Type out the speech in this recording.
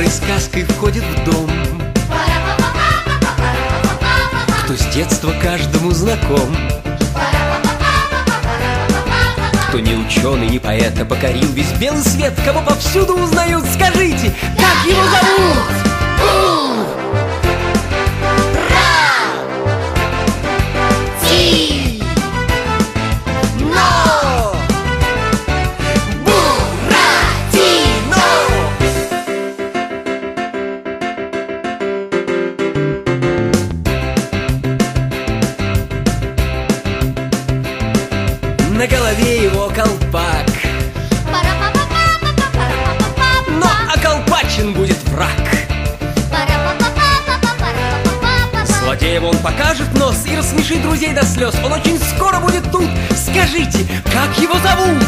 доброй сказкой входит в дом, кто с детства каждому знаком, кто не ученый, не поэт, а покорил весь белый свет, кого повсюду узнают. Скажите, как его зовут? На голове его колпак, но околпачен будет враг. Злодеям он покажет нос и рассмешит друзей до слез. Он очень скоро будет тут. Скажите, как его зовут?